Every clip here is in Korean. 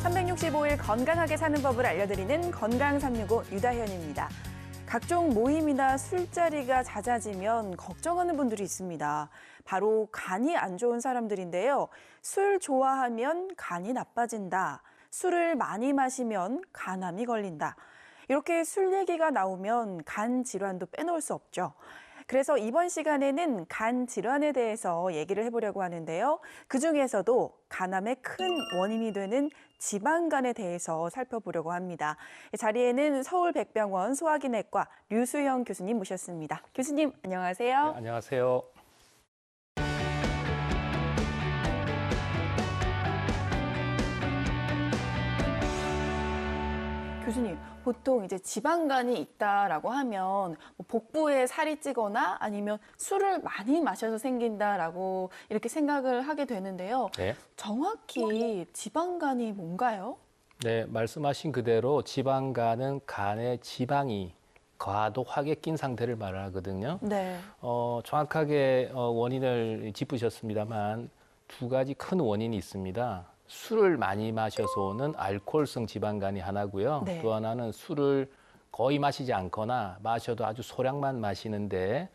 365일 건강하게 사는 법을 알려드리는 건강 365 유다현입니다. 각종 모임이나 술자리가 잦아지면 걱정하는 분들이 있습니다. 바로 간이 안 좋은 사람들인데요. 술 좋아하면 간이 나빠진다. 술을 많이 마시면 간암이 걸린다. 이렇게 술 얘기가 나오면 간 질환도 빼놓을 수 없죠. 그래서 이번 시간에는 간 질환에 대해서 얘기를 해보려고 하는데요. 그중에서도 간암의 큰 원인이 되는 지방간에 대해서 살펴보려고 합니다. 이 자리에는 서울백병원 소화기내과 류수영 교수님 모셨습니다. 교수님 안녕하세요. 네, 안녕하세요. 교수님, 보통 이제 지방간이 있다라고 하면 뭐 복부에 살이 찌거나 아니면 술을 많이 마셔서 생긴다라고 이렇게 생각을 하게 되는데요. 네. 정확히 지방간이 뭔가요? 네, 말씀하신 그대로 지방간은 간에 지방이 과도하게 낀 상태를 말하거든요. 네. 정확하게 원인을 짚으셨습니다만 두 가지 큰 원인이 있습니다. 술을 많이 마셔서 오는 알코올성 지방간이 하나고요. 네. 또 하나는 술을 거의 마시지 않거나 마셔도 아주 소량만 마시는데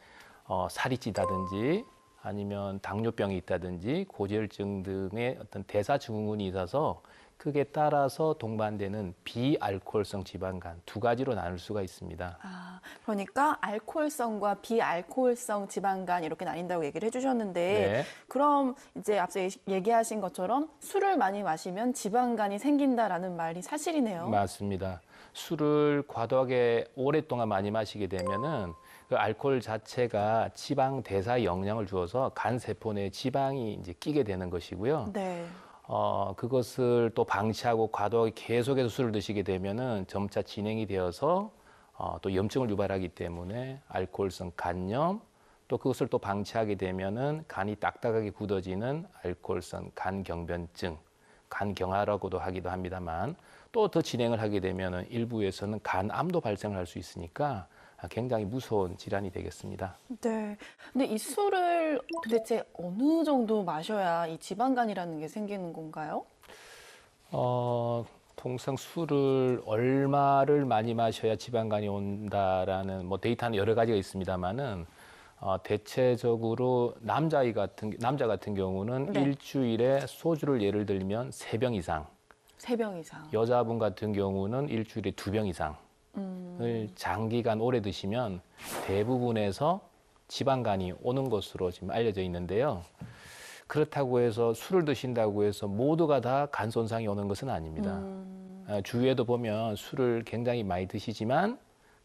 살이 찌다든지 아니면 당뇨병이 있다든지 고지혈증 등의 어떤 대사증후군이 있어서 그게 따라서 동반되는 비알코올성 지방간 두 가지로 나눌 수가 있습니다. 그러니까 알코올성과 비알코올성 지방간 이렇게 나뉜다고 얘기를 해주셨는데 네. 그럼 이제 앞서 얘기하신 것처럼 술을 많이 마시면 지방간이 생긴다라는 말이 사실이네요. 맞습니다. 술을 과도하게 오랫동안 많이 마시게 되면은 그 알코올 자체가 지방 대사에 영향을 주어서 간 세포 내에 지방이 이제 끼게 되는 것이고요. 네. 그것을 또 방치하고 과도하게 계속해서 술을 드시게 되면은 점차 진행이 되어서 또 염증을 유발하기 때문에 알코올성 간염, 또 그것을 또 방치하게 되면은 간이 딱딱하게 굳어지는 알코올성 간경변증, 간경화라고도 하기도 합니다만 또 더 진행을 하게 되면은 일부에서는 간암도 발생을 할 수 있으니까 굉장히 무서운 질환이 되겠습니다. 네. 근데 이 술을 도대체 어느 정도 마셔야 이 지방간이라는 게 생기는 건가요? 통상 술을 얼마를 많이 마셔야 지방간이 온다라는 뭐 데이터는 여러 가지가 있습니다만은 대체적으로 남자 같은 경우는 네. 일주일에 소주를 예를 들면 3병 이상, 3병 이상. 여자분 같은 경우는 일주일에 2병 이상을 장기간 오래 드시면 대부분에서 지방간이 오는 것으로 지금 알려져 있는데요. 그렇다고 해서 술을 드신다고 해서 모두가 다 간 손상이 오는 것은 아닙니다. 주위에도 보면 술을 굉장히 많이 드시지만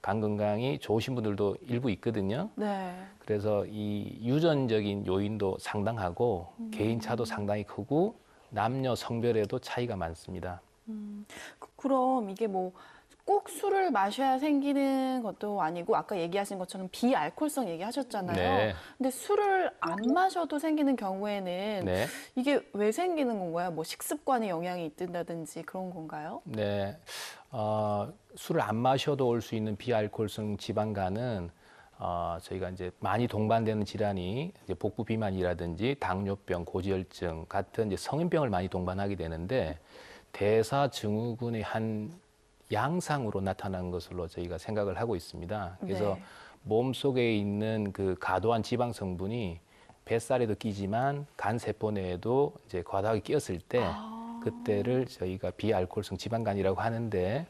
간 건강이 좋으신 분들도 일부 있거든요. 네. 그래서 이 유전적인 요인도 상당하고 개인차도 상당히 크고 남녀 성별에도 차이가 많습니다. 그럼 이게 뭐 꼭 술을 마셔야 생기는 것도 아니고 아까 얘기하신 것처럼 비알코올성 얘기하셨잖아요. 네. 근데 술을 안 마셔도 생기는 경우에는 네. 이게 왜 생기는 건가요? 뭐 식습관에 영향이 있다든지 그런 건가요? 네. 술을 안 마셔도 올 수 있는 비알코올성 지방간은 저희가 이제 많이 동반되는 질환이 이제 복부 비만이라든지 당뇨병, 고지혈증 같은 이제 성인병을 많이 동반하게 되는데 대사증후군의 한 양상으로 나타난 것으로 저희가 생각을 하고 있습니다. 그래서 네. 몸속에 있는 그 과도한 지방 성분이 뱃살에도 끼지만 간 세포 내에도 이제 과다하게 끼었을 때 그때를 저희가 비알코올성 지방간이라고 하는데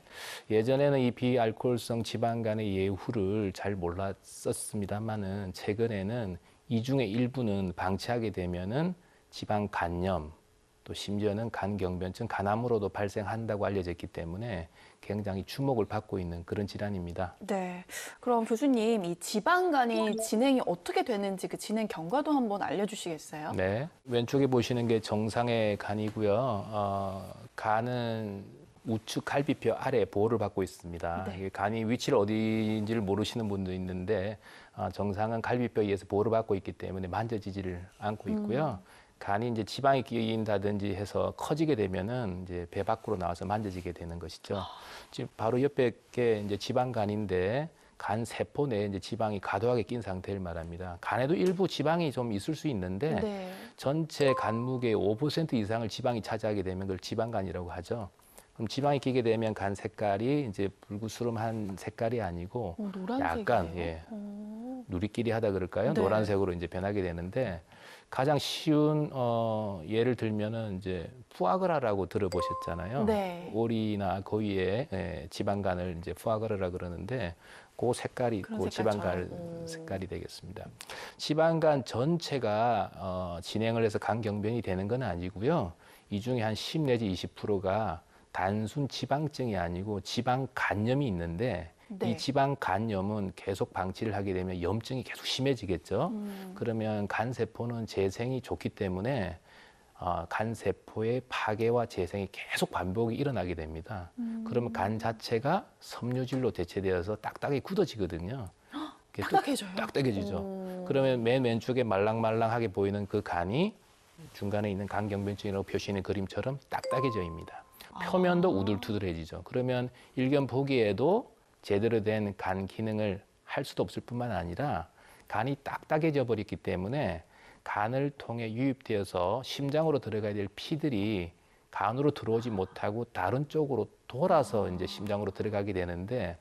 예전에는 이 비알코올성 지방간의 예후를 잘 몰랐었습니다만은 최근에는 이 중에 일부는 방치하게 되면은 지방 간염 또 심지어는 간경변증, 간암으로도 발생한다고 알려져 있기 때문에 굉장히 주목을 받고 있는 그런 질환입니다. 네. 그럼 교수님, 이 지방간이 진행이 어떻게 되는지 그 진행 경과도 한번 알려주시겠어요? 네. 왼쪽에 보시는 게 정상의 간이고요. 간은 우측 갈비뼈 아래 보호를 받고 있습니다. 네. 이게 간이 위치를 어디인지를 모르시는 분도 있는데 정상은 갈비뼈에 의해서 보호를 받고 있기 때문에 만져지지를 않고 있고요. 간이 이제 지방이 끼인다든지 해서 커지게 되면은 이제 배 밖으로 나와서 만져지게 되는 것이죠. 지금 바로 옆에 게 이제 지방간인데 간 세포 내에 이제 지방이 과도하게 낀 상태를 말합니다. 간에도 일부 지방이 좀 있을 수 있는데 네. 전체 간 무게의 5% 이상을 지방이 차지하게 되면 그걸 지방간이라고 하죠. 그럼 지방이 끼게 되면 간 색깔이 이제 붉으스름한 색깔이 아니고 노란색이에요. 약간 누리끼리 하다 그럴까요? 네. 노란색으로 이제 변하게 되는데 가장 쉬운 예를 들면은 이제 푸아그라라고 들어보셨잖아요. 네. 오리나 고기의 지방간을 이제 푸아그라라 그러는데 그 색깔이 그런 그 지방간 색깔처럼. 색깔이 되겠습니다. 지방간 전체가 진행을 해서 간 경변이 되는 건 아니고요. 이 중에 한 10 내지 20%가 단순 지방증이 아니고 지방 간염이 있는데 네. 이 지방 간염은 계속 방치를 하게 되면 염증이 계속 심해지겠죠. 그러면 간 세포는 재생이 좋기 때문에 간 세포의 파괴와 재생이 계속 반복이 일어나게 됩니다. 그러면 간 자체가 섬유질로 대체되어서 딱딱하게 굳어지거든요. 이렇게 딱딱해져요? 딱딱해지죠. 그러면 맨 왼쪽에 말랑말랑하게 보이는 그 간이 중간에 있는 간경변증이라고 표시하는 그림처럼 딱딱해져입니다. 표면도 우둘투둘해지죠. 그러면 일견 보기에도 제대로 된 간 기능을 할 수도 없을 뿐만 아니라 간이 딱딱해져 버렸기 때문에 간을 통해 유입되어서 심장으로 들어가야 될 피들이 간으로 들어오지 못하고 다른 쪽으로 돌아서 이제 심장으로 들어가게 되는데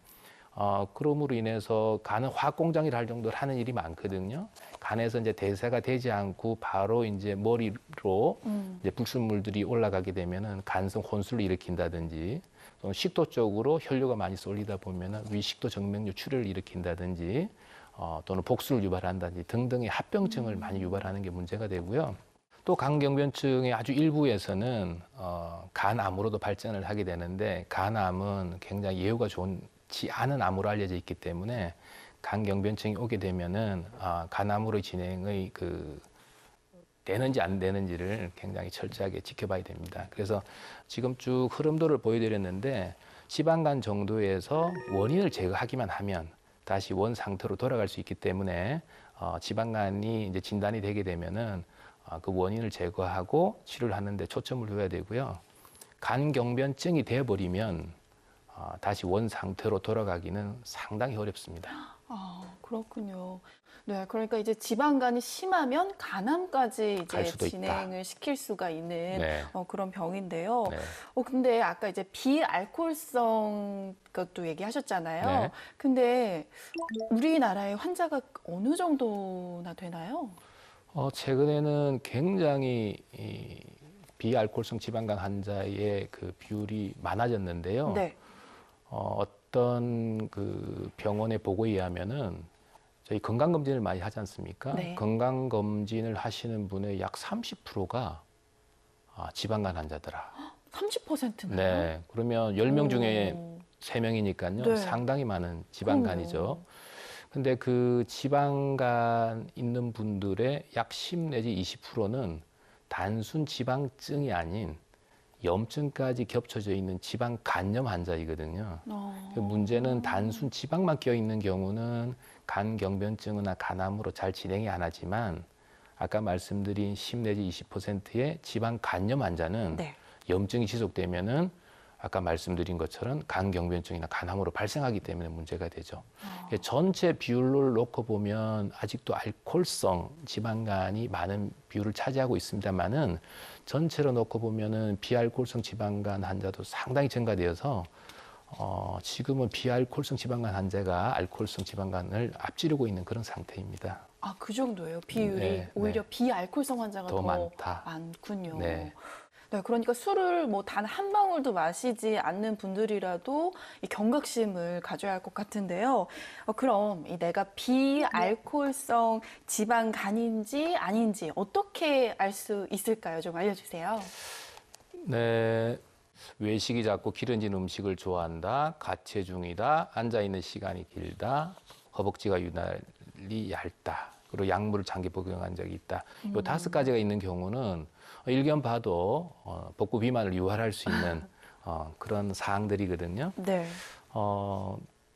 그럼으로 인해서 간은 화학 공장이라 할 정도로 하는 일이 많거든요. 간에서 이제 대사가 되지 않고 바로 이제 머리로 이제 불순물들이 올라가게 되면은 간성 혼술을 일으킨다든지 또는 식도 쪽으로 혈류가 많이 쏠리다 보면은 위식도 정맥류 출혈을 일으킨다든지 또는 복수를 유발한다든지 등등의 합병증을 많이 유발하는 게 문제가 되고요. 또 간경변증의 아주 일부에서는 간암으로도 발전을 하게 되는데 간암은 굉장히 예후가 좋지 않은 암으로 알려져 있기 때문에 간경변증이 오게 되면은 간암으로의 진행의 되는지 안 되는지를 굉장히 철저하게 지켜봐야 됩니다. 그래서 지금 쭉 흐름도를 보여드렸는데 지방간 정도에서 원인을 제거하기만 하면 다시 원 상태로 돌아갈 수 있기 때문에 지방간이 이제 진단이 되게 되면은 그 원인을 제거하고 치료를 하는데 초점을 둬야 되고요. 간경변증이 되어버리면 다시 원 상태로 돌아가기는 상당히 어렵습니다. 그렇군요. 네, 그러니까 이제 지방간이 심하면 간암까지 갈 이제 수도 진행을 있다. 시킬 수가 있는 네. 그런 병인데요. 네. 근데 아까 이제 비알코올성 것도 얘기하셨잖아요. 네. 근데 우리나라의 환자가 어느 정도나 되나요? 최근에는 굉장히 비알코올성 지방간 환자의 그 비율이 많아졌는데요. 네. 어떤 그 병원의 보고에 의하면은 저희 건강검진을 많이 하지 않습니까? 네. 건강검진을 하시는 분의 약 30%가 지방간 환자더라. 30%나요? 네. 그러면 10명 중에 3명이니까요. 네. 상당히 많은 지방간이죠. 근데 그 지방간 있는 분들의 약 10 내지 20%는 단순 지방증이 아닌 염증까지 겹쳐져 있는 지방 간염 환자이거든요. 그 문제는 단순 지방만 껴 있는 경우는 간 경변증이나 간암으로 잘 진행이 안 하지만 아까 말씀드린 10 내지 20%의 지방 간염 환자는 네. 염증이 지속되면은 아까 말씀드린 것처럼 간 경변증이나 간암으로 발생하기 때문에 문제가 되죠. 전체 비율을 놓고 보면 아직도 알코올성 지방간이 많은 비율을 차지하고 있습니다만은 전체로 놓고 보면은 비알코올성 지방간 환자도 상당히 증가되어서 지금은 비알코올성 지방간 환자가 알코올성 지방간을 앞지르고 있는 그런 상태입니다. 그 정도예요. 비율이 네, 오히려 네. 비알코올성 환자가 더 더 많다. 많군요. 네. 네, 그러니까 술을 뭐 단 한 방울도 마시지 않는 분들이라도 이 경각심을 가져야 할 것 같은데요. 그럼 이 내가 비알코올성 지방간인지 아닌지 어떻게 알 수 있을까요? 좀 알려주세요. 네. 외식이 자꾸 기름진 음식을 좋아한다, 가체중이다, 앉아있는 시간이 길다, 허벅지가 유난히 얇다, 그리고 약물을 장기 복용한 적이 있다. 이 5가지가 있는 경우는 일견 봐도 복부 비만을 유발할 수 있는 그런 사항들이거든요. 네.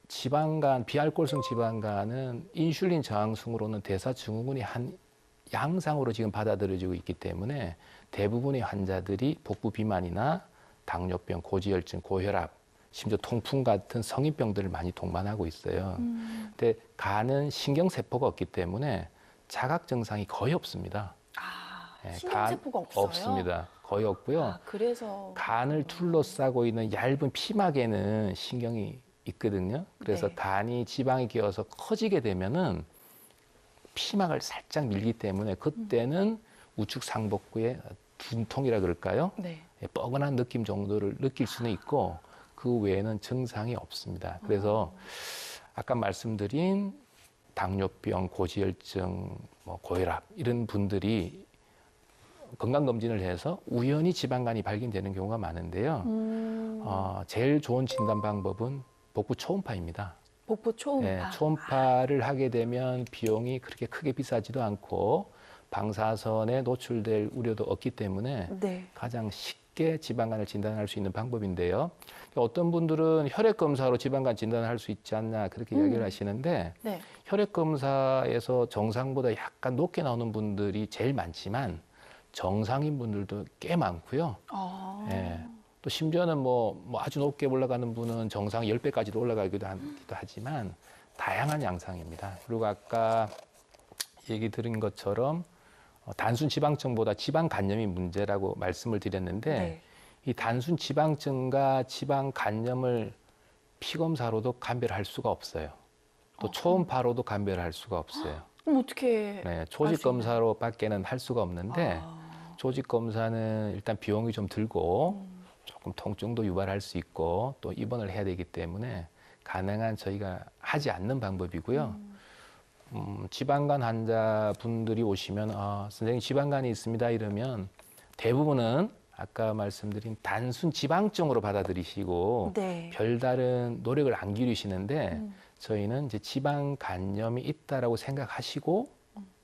지방간, 비알코올성 지방간은 인슐린 저항성으로는 대사증후군이 한 양상으로 지금 받아들여지고 있기 때문에 대부분의 환자들이 복부 비만이나 당뇨병, 고지혈증, 고혈압, 심지어 통풍 같은 성인병들을 많이 동반하고 있어요. 근데 간은 신경세포가 없기 때문에 자각 증상이 거의 없습니다. 신경세포가 없어요? 없습니다. 거의 없고요. 아, 그래서 간을 둘러싸고 있는 얇은 피막에는 신경이 있거든요. 그래서 네. 간이 지방이 끼어서 커지게 되면은 피막을 살짝 밀기 때문에 그때는 우측 상복부의 분통이라 그럴까요? 네. 뻐근한 느낌 정도를 느낄 수는 있고 그 외에는 증상이 없습니다. 그래서 아까 말씀드린 당뇨병, 고지혈증, 뭐 고혈압 이런 분들이 건강검진을 해서 우연히 지방간이 발견되는 경우가 많은데요. 제일 좋은 진단 방법은 복부 초음파입니다. 복부 초음파. 네, 초음파를 하게 되면 비용이 그렇게 크게 비싸지도 않고 방사선에 노출될 우려도 없기 때문에 네. 가장 쉽게 지방간을 진단할 수 있는 방법인데요. 어떤 분들은 혈액 검사로 지방간 진단을 할 수 있지 않나 그렇게 이야기를 하시는데 네. 혈액 검사에서 정상보다 약간 높게 나오는 분들이 제일 많지만 정상인 분들도 꽤 많고요. 아. 예. 또 심지어는 뭐 아주 높게 올라가는 분은 정상 10배까지도 올라가기도 하지만 다양한 양상입니다. 그리고 아까 얘기 드린 것처럼 단순 지방증보다 지방 간염이 문제라고 말씀을 드렸는데 네. 이 단순 지방증과 지방 간염을 피검사로도 감별할 수가 없어요. 또 초음파로도 감별할 수가 없어요. 그럼 어떻게? 네, 조직 검사로밖에는 할 수가 없는데 아. 조직 검사는 일단 비용이 좀 들고 조금 통증도 유발할 수 있고 또 입원을 해야 되기 때문에 가능한 저희가 하지 않는 방법이고요. 지방간 환자분들이 오시면 선생님 지방간이 있습니다 이러면 대부분은 아까 말씀드린 단순 지방증으로 받아들이시고 네. 별다른 노력을 안 기르시는데 저희는 이제 지방 간염이 있다라고 생각하시고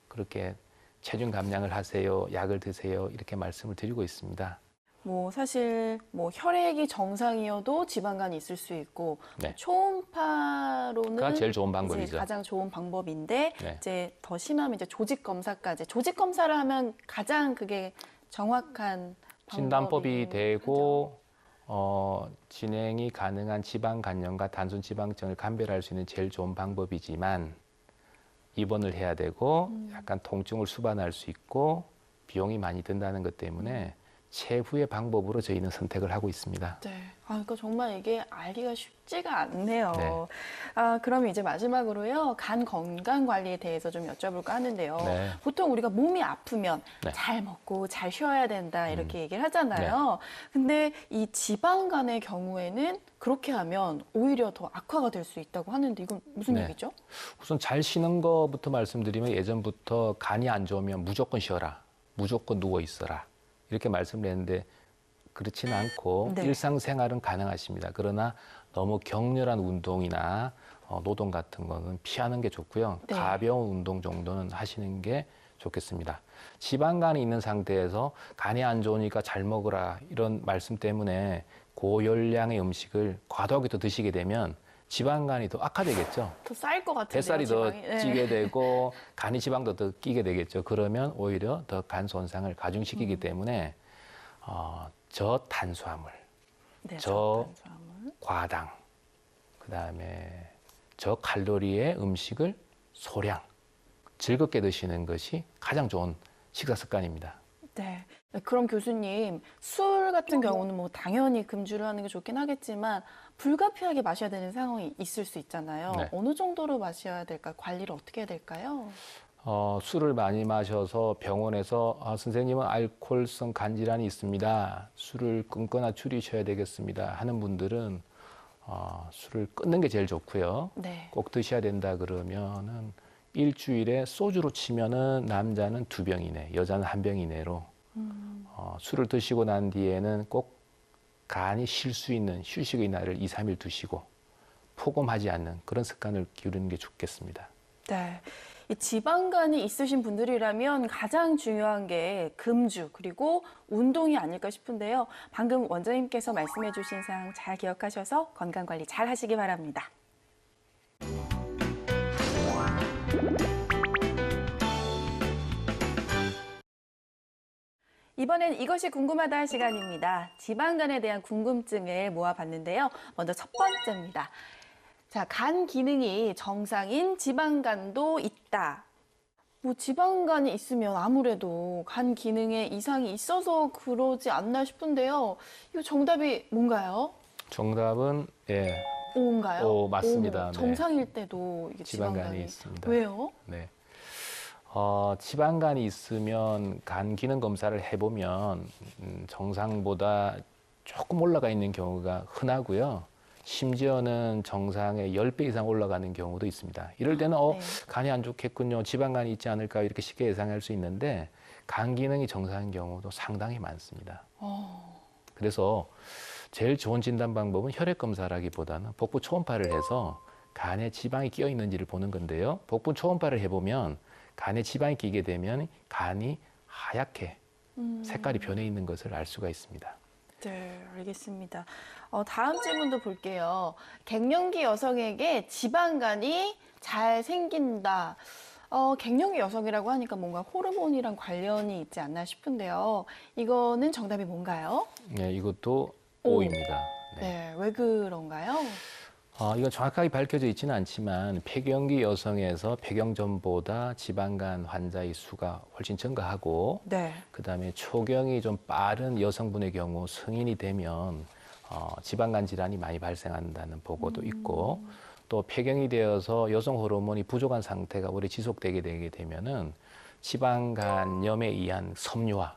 그렇게 체중 감량을 하세요, 약을 드세요 이렇게 말씀을 드리고 있습니다. 뭐 사실 뭐 혈액이 정상이어도 지방간이 있을 수 있고 네. 초음파로는 그가 제일 좋은 이제 방법이죠. 가장 좋은 방법인데 네. 이제 더 심하면 이제 조직 검사까지 조직 검사를 하면 가장 그게 정확한 진단법이 방법이 되고 진행이 가능한 지방 간염과 단순 지방증을 감별할 수 있는 제일 좋은 방법이지만 입원을 해야 되고 약간 통증을 수반할 수 있고 비용이 많이 든다는 것 때문에 최후의 방법으로 저희는 선택을 하고 있습니다. 네. 그러니까 정말 이게 알기가 쉽지가 않네요. 네. 그럼 이제 마지막으로요. 간 건강 관리에 대해서 좀 여쭤볼까 하는데요. 네. 보통 우리가 몸이 아프면 네. 잘 먹고 잘 쉬어야 된다 이렇게 얘기를 하잖아요. 근데 이 지방간의 경우에는 그렇게 하면 오히려 더 악화가 될 수 있다고 하는데 이건 무슨 네. 얘기죠? 우선 잘 쉬는 것부터 말씀드리면 예전부터 간이 안 좋으면 무조건 쉬어라, 무조건 누워 있어라 이렇게 말씀을 했는데 그렇지는 않고 네. 일상생활은 가능하십니다. 그러나 너무 격렬한 운동이나 노동 같은 거는 피하는 게 좋고요. 네. 가벼운 운동 정도는 하시는 게 좋겠습니다. 지방간이 있는 상태에서 간이 안 좋으니까 잘 먹으라 이런 말씀 때문에 고열량의 음식을 과도하게 더 드시게 되면 지방간이 더 악화되겠죠. 더 쌓일 것 같은데요. 뱃살이 더 지방이. 네. 찌게 되고 간이 지방도 더 끼게 되겠죠. 그러면 오히려 더 간 손상을 가중시키기 때문에 저탄수화물, 네, 저탄수화물. 과당, 그다음에 저칼로리의 음식을 소량 즐겁게 드시는 것이 가장 좋은 식사 습관입니다. 네. 그럼 교수님, 술 같은 경우는 뭐 당연히 금주를 하는 게 좋긴 하겠지만 불가피하게 마셔야 되는 상황이 있을 수 있잖아요. 네. 어느 정도로 마셔야 될까? 관리를 어떻게 해야 될까요? 술을 많이 마셔서 병원에서 선생님은 알코올성 간질환이 있습니다. 술을 끊거나 줄이셔야 되겠습니다. 하는 분들은 술을 끊는 게 제일 좋고요. 네. 꼭 드셔야 된다 그러면은 일주일에 소주로 치면은 남자는 2병 이내, 여자는 1병 이내로 술을 드시고 난 뒤에는 꼭 간이 쉴 수 있는 휴식의 날을 2, 3일 두시고 폭음하지 않는 그런 습관을 기르는 게 좋겠습니다. 네. 이 지방간이 있으신 분들이라면 가장 중요한 게 금주 그리고 운동이 아닐까 싶은데요. 방금 원장님께서 말씀해 주신 사항 잘 기억하셔서 건강관리 잘 하시기 바랍니다. 이번엔 이것이 궁금하다 시간입니다. 지방간에 대한 궁금증을 모아봤는데요. 먼저 첫 번째입니다. 자, 간 기능이 정상인 지방간도 있다. 뭐 지방간이 있으면 아무래도 간 기능에 이상이 있어서 그러지 않나 싶은데요. 이거 정답이 뭔가요? 정답은 예, O인가요? O 맞습니다. O. 네. 정상일 때도 이게 지방간이 지방간이 있습니다. 왜요? 네. 지방간이 있으면 간 기능 검사를 해보면 정상보다 조금 올라가 있는 경우가 흔하고요. 심지어는 정상의 10배 이상 올라가는 경우도 있습니다. 이럴 때는 네. 간이 안 좋겠군요. 지방간이 있지 않을까 이렇게 쉽게 예상할 수 있는데 간 기능이 정상인 경우도 상당히 많습니다. 그래서 제일 좋은 진단 방법은 혈액 검사라기보다는 복부 초음파를 해서 간에 지방이 끼어 있는지를 보는 건데요. 복부 초음파를 해보면 간에 지방이 끼게 되면 간이 하얗게 색깔이 변해 있는 것을 알 수가 있습니다. 네, 알겠습니다. 다음 질문도 볼게요. 갱년기 여성에게 지방간이 잘 생긴다. 갱년기 여성이라고 하니까 뭔가 호르몬이랑 관련이 있지 않나 싶은데요. 이거는 정답이 뭔가요? 네, 이것도 O. O입니다. 네. 네, 왜 그런가요? 이건 정확하게 밝혀져 있지는 않지만 폐경기 여성에서 폐경 전보다 지방간 환자의 수가 훨씬 증가하고 네. 그다음에 초경이 좀 빠른 여성분의 경우 성인이 되면 지방간 질환이 많이 발생한다는 보고도 있고 또 폐경이 되어서 여성 호르몬이 부족한 상태가 오래 지속되게 되게 되면은 지방간염에 의한 섬유화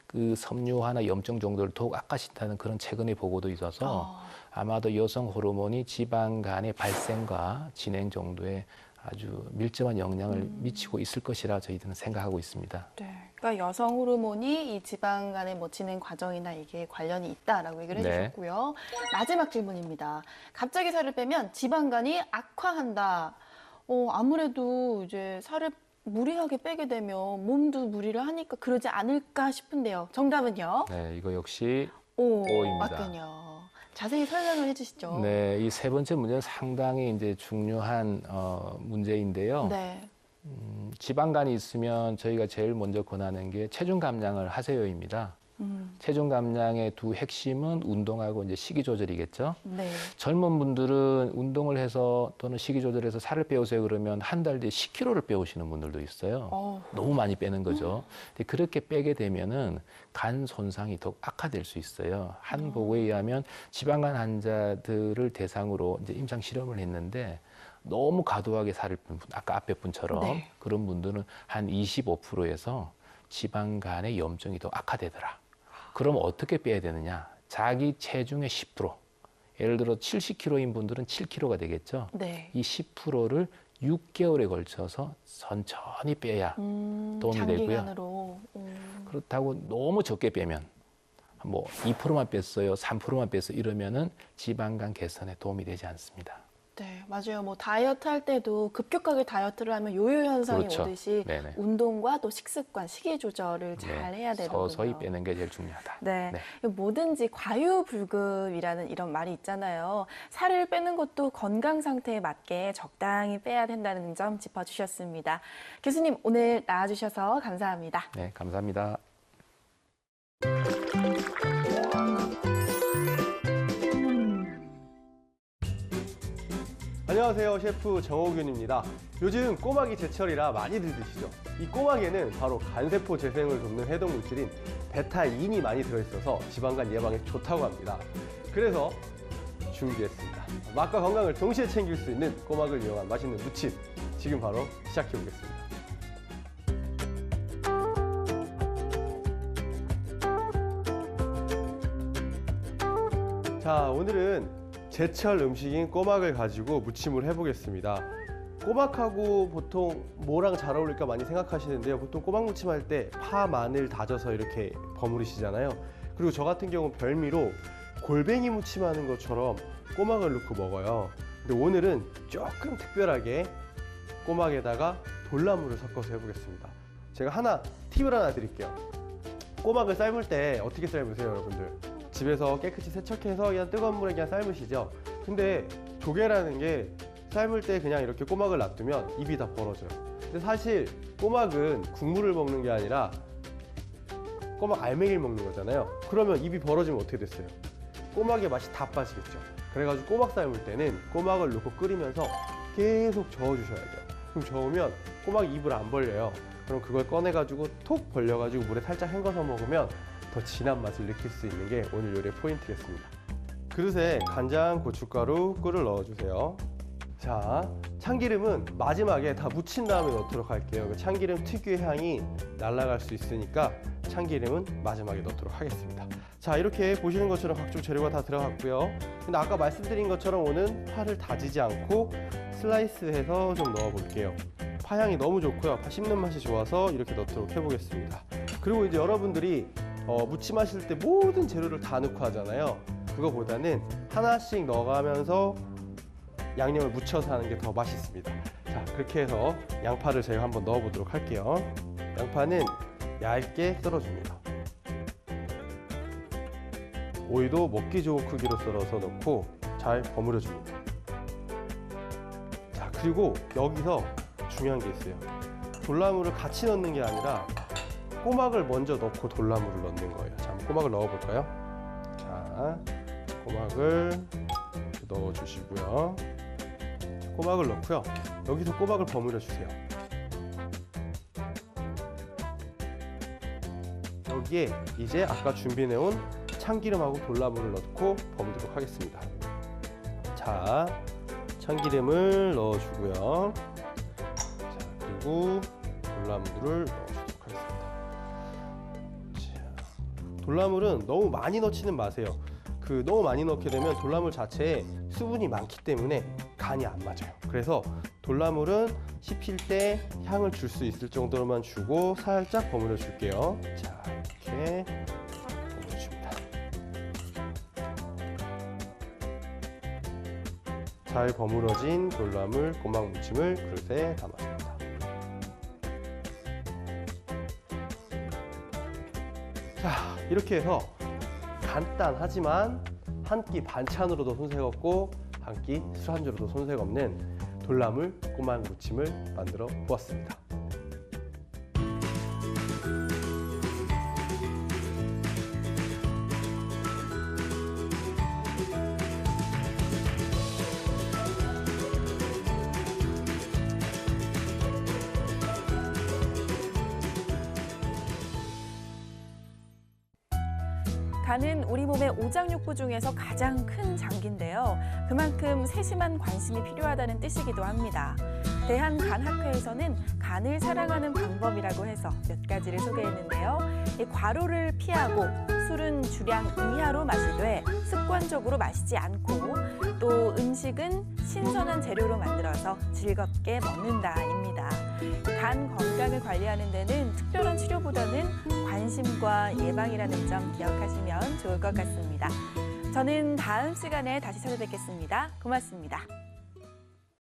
그 섬유화나 염증 정도를 더욱 악화시킨다는 그런 최근의 보고도 있어서 아마도 여성 호르몬이 지방간의 발생과 진행 정도에 아주 밀접한 영향을 미치고 있을 것이라 저희들은 생각하고 있습니다. 네. 그러니까 여성 호르몬이 이 지방간의 뭐 진행 과정이나 이게 관련이 있다라고 얘기를 네. 해주셨고요. 마지막 질문입니다. 갑자기 살을 빼면 지방간이 악화한다. 아무래도 이제 살을 무리하게 빼게 되면 몸도 무리를 하니까 그러지 않을까 싶은데요. 정답은요? 네, 이거 역시 O입니다. O입니다. 맞군요. 자세히 설명을 해주시죠. 네, 이 세 번째 문제는 상당히 이제 중요한 문제인데요. 네. 지방간이 있으면 저희가 제일 먼저 권하는 게 체중 감량을 하세요입니다. 체중 감량의 두 핵심은 운동하고 이제 식이 조절이겠죠. 네. 젊은 분들은 운동을 해서 또는 식이 조절해서 살을 빼오세요 그러면 한 달 뒤에 10kg를 빼오시는 분들도 있어요. 너무 많이 빼는 거죠. 근데 그렇게 빼게 되면은 간 손상이 더 악화될 수 있어요. 한 보고에 의하면 지방간 환자들을 대상으로 이제 임상 실험을 했는데 너무 과도하게 살을 뺀 분, 아까 앞에 분처럼 네. 그런 분들은 한 25%에서 지방간의 염증이 더 악화되더라. 그럼 어떻게 빼야 되느냐? 자기 체중의 10%. 예를 들어 70kg인 분들은 7kg가 되겠죠. 네. 이 10%를 6개월에 걸쳐서 천천히 빼야 도움이 되고요. 장기간으로. 그렇다고 너무 적게 빼면 뭐 2%만 뺐어요, 3%만 뺐어요 이러면은 지방간 개선에 도움이 되지 않습니다. 네, 맞아요. 뭐 다이어트 할 때도 급격하게 다이어트를 하면 요요 현상이 그렇죠. 오듯이 네네. 운동과 또 식습관, 식이 조절을 잘 네, 해야 되는군요. 서서히 빼는 게 제일 중요하다. 네. 네. 뭐든지 과유불급이라는 이런 말이 있잖아요. 살을 빼는 것도 건강 상태에 맞게 적당히 빼야 된다는 점 짚어주셨습니다. 교수님, 오늘 나와주셔서 감사합니다. 네, 감사합니다. 안녕하세요, 셰프 정호균입니다. 요즘 꼬막이 제철이라 많이들 드시죠? 이 꼬막에는 바로 간세포 재생을 돕는 해독물질인 베타인이 많이 들어있어서 지방간 예방에 좋다고 합니다. 그래서 준비했습니다. 맛과 건강을 동시에 챙길 수 있는 꼬막을 이용한 맛있는 무침, 지금 바로 시작해 보겠습니다. 자, 오늘은 제철 음식인 꼬막을 가지고 무침을 해보겠습니다. 꼬막하고 보통 뭐랑 잘 어울릴까 많이 생각하시는데요. 보통 꼬막 무침 할 때 파, 마늘 다져서 이렇게 버무리시잖아요. 그리고 저 같은 경우 별미로 골뱅이 무침하는 것처럼 꼬막을 넣고 먹어요. 근데 오늘은 조금 특별하게 꼬막에다가 돌나물을 섞어서 해보겠습니다. 제가 팁을 하나 드릴게요. 꼬막을 삶을 때 어떻게 삶으세요, 여러분들? 집에서 깨끗이 세척해서 그냥 뜨거운 물에 그냥 삶으시죠? 근데 조개라는 게 삶을 때 그냥 이렇게 꼬막을 놔두면 입이 다 벌어져요. 근데 사실 꼬막은 국물을 먹는 게 아니라 꼬막 알맹이를 먹는 거잖아요. 그러면 입이 벌어지면 어떻게 됐어요? 꼬막의 맛이 다 빠지겠죠. 그래가지고 꼬막 삶을 때는 꼬막을 넣고 끓이면서 계속 저어주셔야 돼요. 그럼 저으면 꼬막이 입을 안 벌려요. 그럼 그걸 꺼내가지고 톡 벌려가지고 물에 살짝 헹궈서 먹으면 더 진한 맛을 느낄 수 있는 게 오늘 요리의 포인트겠습니다. 그릇에 간장, 고춧가루, 꿀을 넣어주세요. 자, 참기름은 마지막에 다 묻힌 다음에 넣도록 할게요. 그 참기름 특유의 향이 날아갈 수 있으니까 참기름은 마지막에 넣도록 하겠습니다. 자, 이렇게 보시는 것처럼 각종 재료가 다 들어갔고요. 근데 아까 말씀드린 것처럼 오늘 파를 다지지 않고 슬라이스해서 좀 넣어 볼게요. 파향이 너무 좋고요. 파 씹는 맛이 좋아서 이렇게 넣도록 해보겠습니다. 그리고 이제 여러분들이 무침하실 때 모든 재료를 다 넣고 하잖아요. 그거보다는 하나씩 넣어가면서 양념을 묻혀서 하는 게 더 맛있습니다. 자, 그렇게 해서 양파를 제가 한번 넣어보도록 할게요. 양파는 얇게 썰어줍니다. 오이도 먹기 좋은 크기로 썰어서 넣고 잘 버무려줍니다. 자, 그리고 여기서 중요한 게 있어요. 돌나물을 같이 넣는 게 아니라 꼬막을 먼저 넣고 돌나물을 넣는 거예요. 자, 한번 꼬막을 넣어볼까요? 자, 꼬막을 넣어주시고요. 꼬막을 넣고요. 여기서 꼬막을 버무려 주세요. 여기에 이제 아까 준비해온 참기름하고 돌나물을 넣고 버무리도록 하겠습니다. 자, 참기름을 넣어주고요. 자, 그리고 돌나물을 넣어주도록 하겠습니다. 자, 돌나물은 너무 많이 넣지는 마세요. 너무 많이 넣게 되면 돌나물 자체에 수분이 많기 때문에 간이 안 맞아요. 그래서 돌나물은 씹힐 때 향을 줄 수 있을 정도로만 주고 살짝 버무려 줄게요. 자, 이렇게 버무려 줍니다. 잘 버무러진 돌나물 꼬막 무침을 그릇에 담아줍니다. 자, 이렇게 해서 간단하지만 한 끼 반찬으로도 손색 없고 한 끼 술안주로도 손색 없는 돌나물 꼬막 무침을 만들어 보았습니다. 간은 우리 몸의 오장육부 중에서 가장 큰 장기인데요. 그만큼 세심한 관심이 필요하다는 뜻이기도 합니다. 대한간학회에서는 간을 사랑하는 방법이라고 해서 몇 가지를 소개했는데요. 이 과로를 피하고 술은 주량 이하로 마시되 습관적으로 마시지 않고 또 음식은 신선한 재료로 만들어서 즐겁게 먹는다입니다. 간 건강을 관리하는 데는 특별한 치료보다는 관심과 예방이라는 점 기억하시면 좋을 것 같습니다. 저는 다음 시간에 다시 찾아뵙겠습니다. 고맙습니다.